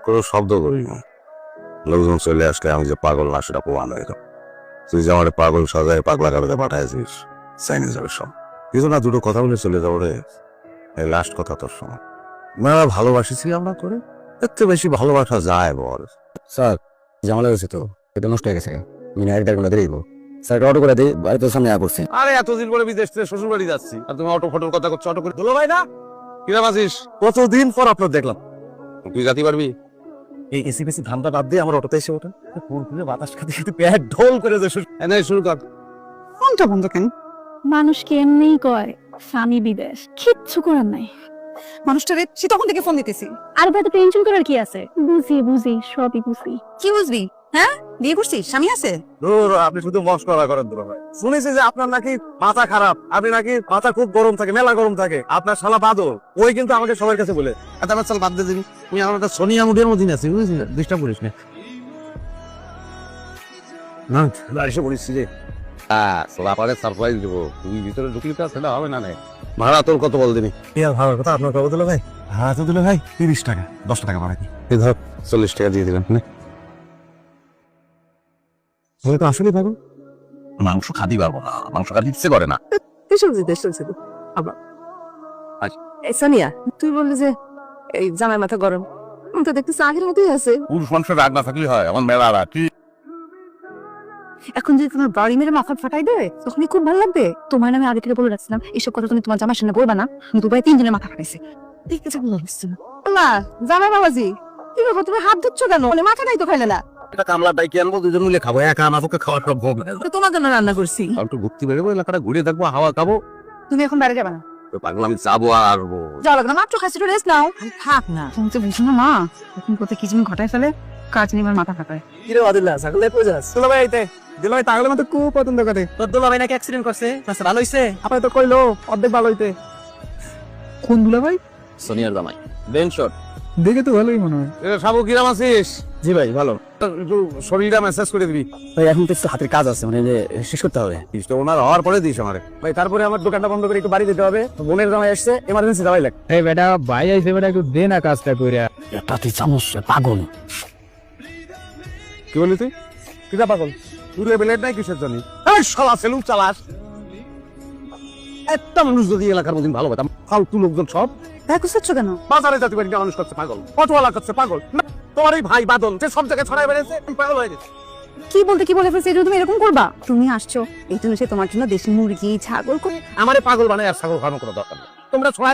কোনো শব্দ করি না। লোকজন চলে আসলে আমি যে পাগল না সেটা প্রমাণ হয়ে গেল। তুই যে আমার পাগল সাজায় পাগলা কাটাতে পাঠাইছিস চাইনিজ যাবে সব কিছু না, দুটো কথা বলে চলে যাবো রে। এই লাস্ট কথা তোর সময় মেলা ভালোবাসিছি আমরা করে, এর থেকে বেশি ভালোবাসা যায় বল? স্যার জামালা হয়েছে তো, এটা নষ্ট হয়ে গেছে। মিনার দেড় ঘন্টা দেরিব স্যার, অটো করে দিই, বাড়িতে সামনে আয়া পড়ছে। আরে এতদিন পরে বিদেশ থেকে শ্বশুর বাড়ি যাচ্ছি আর তুমি অটো ফটোর কথা করছো। অটো করে ধুলো ভাই না কিরাম আছিস? কতদিন পর আপনার দেখলাম। তুই যাতে পারবি? এই এসি বেসি ধান্দা বাদ দিয়ে আমার অটোতে এসে ওঠেন, পুরো বাতাস খাতে খাতে পেট ঢোল করে যে এনে শুরু কর। ফোনটা বন্ধ কেন? মানুষকে এমনিই কয় স্বামী বিদেশ, কিচ্ছু করার নাই। মানুষটারে সে তখন থেকে ফোন দিতেছি। আর এত টেনশন করার কি আছে? বুঝি সবই বুঝি। কি বুঝবি? হ্যাঁ, বিয়ে করছিস? স্বামী আছে? ধুর, আপনি শুধু মস্করা করেন দুলো ভাই। শুনেছি যে আপনার নাকি মাথা খারাপ, আপনি নাকি মাথা খুব গরম থাকে, মেলা গরম থাকে। আপনার শালা বাদল ওই কিন্তু আমাকে সবার কাছে বলে আমার চাল বাদ দিয়ে দিবি। তুমি আমার একটা সোনিয়া মুডের মধ্যে আছি, বুঝেছিস? ডিস্টার্ব করিস না। না এসে বলিস রে। সারপ্রাইজ দেবো, তুই ভিতরে ঢুকলি কাজ সেটা হবে না। ভাড়া তোর কত বল দিবি? ভাড়ার কথা আপনার কবে দিল ভাই? ভাড়া তো দিল ভাই 30 টাকা, 10 টাকা ভাড়া কি? এই ধর 40 টাকা দিয়ে দিলাম। তুমি তো আসলে পাগল। মাংস খাদি পারবো না, মাংস খাদি ইচ্ছে করে না। সোনিয়া, তুই বললি যে এই জামাই মাথা গরম, আমি তো দেখতেছি আগের মতোই আছে। পুরুষ মানুষের রাগ না থাকলে হয়, আমার মেলা রাগ। এখন যদি তোমার বাড়ি মেরে মাথা ফাটাই দেয় তখনই খুব ভালো লাগবে। তোমার নামে আগে থেকে বলে রাখছিলাম এসব কথা তুমি তোমার জামাই সামনে বলবা না। দুবাই 3 জনের মাথা ফাটাইছে, দেখতে চাপ লাগছে না। জামাই বাবাজি, কি ব্যাপার, তুমি হাত ধুচ্ছ কেন? মানে মাথা নাই তো খাইলে না? এটা কামলা ডাইকে আনবো, দুজন মিলে খাবো। একা আমার পক্ষে খাওয়ার সব ভোগ না। তো তোমার জন্য রান্না করছি। একটু ঘুরতে বেরোবো, এলাকাটা ঘুরে দেখবো, হাওয়া খাবো। তুমি এখন বাইরে যাবে না? পাগল আমি যাবো আর আসবো। যাও লাগবে না, মাত্র খাসি একটু রেস্ট নাও। থাক না, তুমি তো বুঝো না মা, এখন কোথায় কি যেন ঘটাই ফেলে, কাজ নিয়ে আমার মাথা ফাটায়। কিরে আদিল্লাহ, ছাগলে কই যাস? দুলা ভাই আইতে। দুলা ভাই তাগলে মতো খুব পছন্দ করে। তোর দুলা ভাই নাকি অ্যাক্সিডেন্ট করছে, আচ্ছা ভালো হইছে? আপনি তো কইলো অর্ধেক ভালো হইতে। কোন দুলা ভাই? সোনিয়ার জামাই বেন শট দেখে তো ভালোই মনে হয়। সাবু কিরাম আছিস? জি ভাই ভালো। একটু শরীরটা মেসেজ করে দিবি ভাই, এখন তো একটু হাতের কাজ আছে, মানে যে শেষ করতে হবে। ওনার হওয়ার পরে দিস আমারে। ভাই তারপরে আমার দোকানটা বন্ধ করে একটু বাড়ি যেতে হবে, বোনের জামাই আসছে, এমার্জেন্সি যাওয়াই লাগে। এই বেটা ভাই আইছে, বেটা একটু দে না কাজটা কইরা। এটা তুই চামচ পাগল। কি বলি তুই? কিরা পাগল? দূরে বেলেট নাই কিসের জন্য? এই শালা সেলুন চালাস। একটা মানুষ যদি এলাকার মধ্যে ভালো পেতাম, ফালতু লোকজন সব দেখো সচ্ছ কেন? বাজারে জাতি বাড়িতে মানুষ করছে পাগল, অটোওয়ালা করছে পাগল। না, তোমার এই ভাই বাদল সে সব জায়গায় ছড়াই বেড়েছে, আমি পাগল হয়ে গেছি। কি বলে ফেলছে, এই জন্য তুমি এরকম করবা? তুমি আসছো এই জন্য সে তোমার জন্য দেশি মুরগি ছাগল করে আমারে পাগল বানায় আর ছাগল খাওয়ানো কোনো দরকার নেই। তোমরা ছড়াই